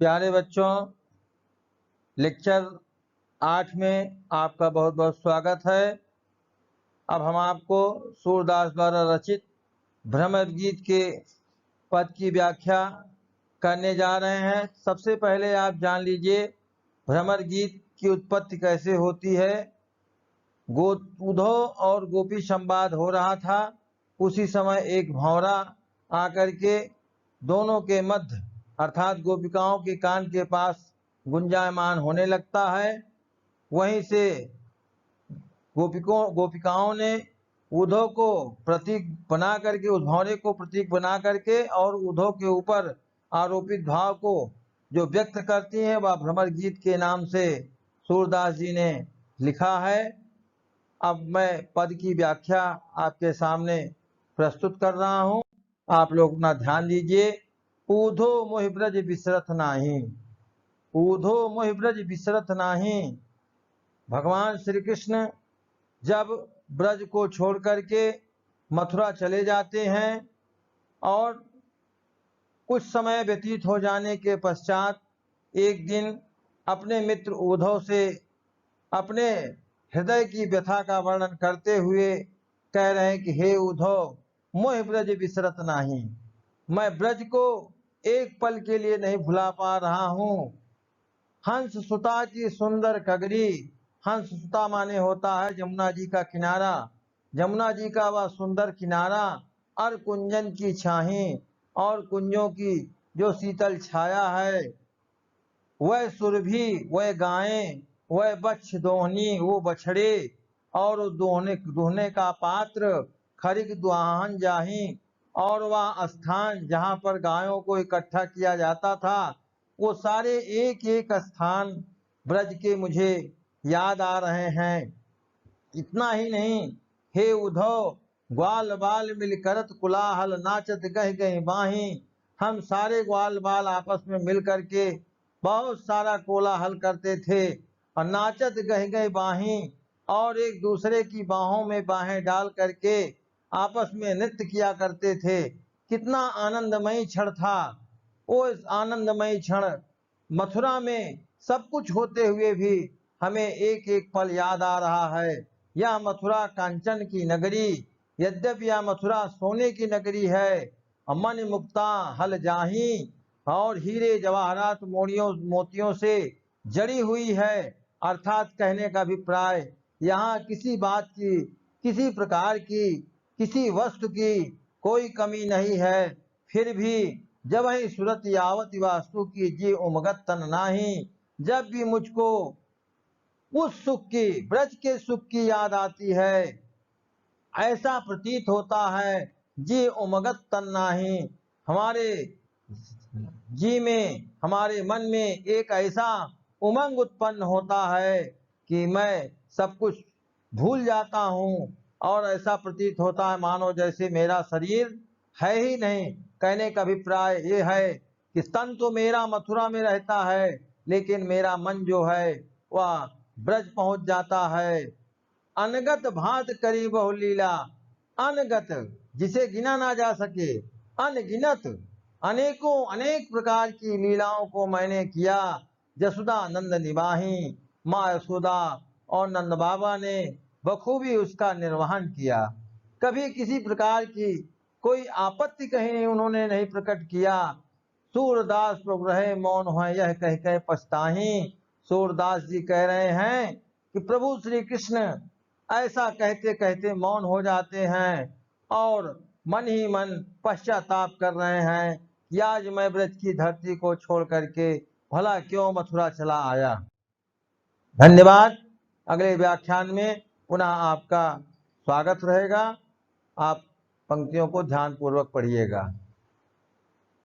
प्यारे बच्चों, लेक्चर 8 में आपका बहुत बहुत स्वागत है। अब हम आपको सूरदास द्वारा रचित भ्रमर गीत के पद की व्याख्या करने जा रहे हैं। सबसे पहले आप जान लीजिए भ्रमर गीत की उत्पत्ति कैसे होती है। उद्धव और गोपी संवाद हो रहा था। उसी समय एक भंवरा आकर के दोनों के मध्य अर्थात गोपिकाओं के कान के पास गुंजायमान होने लगता है। वहीं से गोपिकाओं ने उद्धव को प्रतीक बना करके, उस भंवरे को प्रतीक बना करके और उद्धव के ऊपर आरोपित भाव को जो व्यक्त करती हैं वह भ्रमर गीत के नाम से सूरदास जी ने लिखा है। अब मैं पद की व्याख्या आपके सामने प्रस्तुत कर रहा हूं, आप लोग अपना ध्यान दीजिए। ऊधो मोहि ब्रज बिसरत नाही, ऊधो मोहि ब्रज बिसरत नाही। भगवान श्री कृष्ण जब ब्रज को छोड़ करके मथुरा चले जाते हैं और कुछ समय व्यतीत हो जाने के पश्चात एक दिन अपने मित्र उद्धव से अपने हृदय की व्यथा का वर्णन करते हुए कह रहे हैं कि हे उद्धव, मोह ब्रज बिसरत नाही, मैं ब्रज को एक पल के लिए नहीं भुला पा रहा हूँ। हंस सुता की सुंदर कगरी, हंस सुता माने होता है जमुना जी का किनारा, जमुना जी का वह सुंदर किनारा, और कुंजन की छाही और कुंजों की जो शीतल छाया है, वह सुरभि, वह गायें, वह बच्छ दोहनी, वो बछड़े और दोहने का पात्र, खरिक दुहान जाही, और वह स्थान जहाँ पर गायों को इकट्ठा किया जाता था, वो सारे एक एक स्थान ब्रज के मुझे याद आ रहे हैं। इतना ही नहीं, हे उद्धव, ग्वाल बाल मिल करत कुलाहल, नाचत गह गए बाही। हम सारे ग्वाल बाल आपस में मिल करके बहुत सारा कोलाहल करते थे और नाचत गह गए बाही, और एक दूसरे की बाहों में बाहें डाल करके आपस में नृत्य किया करते थे। कितना आनंदमयी क्षण था वो। इस आनंदमयी क्षण मथुरा में सब कुछ होते हुए भी हमें एक एक पल याद आ रहा है। यह मथुरा कांचन की नगरी, यद्यपि यह मथुरा सोने की नगरी है, मन मुक्ता हल जाही, और हीरे जवाहरात मोतियों से जड़ी हुई है। अर्थात कहने का अभिप्राय, यहाँ किसी बात की, किसी प्रकार की, किसी वस्तु की कोई कमी नहीं है। फिर भी जब ही सूरत यावत वास्तु की जी उमगत तन नाही, जब भी मुझको उस सुख की, ब्रज के सुख की याद आती है, ऐसा प्रतीत होता है जी उमगत तन नाही, हमारे जी में, हमारे मन में एक ऐसा उमंग उत्पन्न होता है कि मैं सब कुछ भूल जाता हूँ, और ऐसा प्रतीत होता है मानो जैसे मेरा शरीर है ही नहीं। कहने का अभिप्राय ये है कि तन तो मेरा मथुरा में रहता है, लेकिन मेरा मन जो है वह ब्रज पहुंच जाता है। अनगत भांत करी बहु लीला, अनगत जिसे गिना ना जा सके, अनगिनत अनेकों अनेक प्रकार की लीलाओं को मैंने किया। जसोदा नंद निवाही, माँ यशोदा और नंद बाबा ने बखूबी उसका निर्वहन किया। कभी किसी प्रकार की कोई आपत्ति कहीं उन्होंने नहीं प्रकट किया। सूरदास प्रभु रहे मौन है, यह कह कह पछताही। सूरदास जी कह रहे हैं कि प्रभु श्री कृष्ण ऐसा कहते कहते मौन हो जाते हैं और मन ही मन पश्चाताप कर रहे हैं कि आज मैं ब्रज की धरती को छोड़ करके भला क्यों मथुरा चला आया। धन्यवाद। अगले व्याख्यान में पुनः आपका स्वागत रहेगा। आप पंक्तियों को ध्यानपूर्वक पढ़िएगा।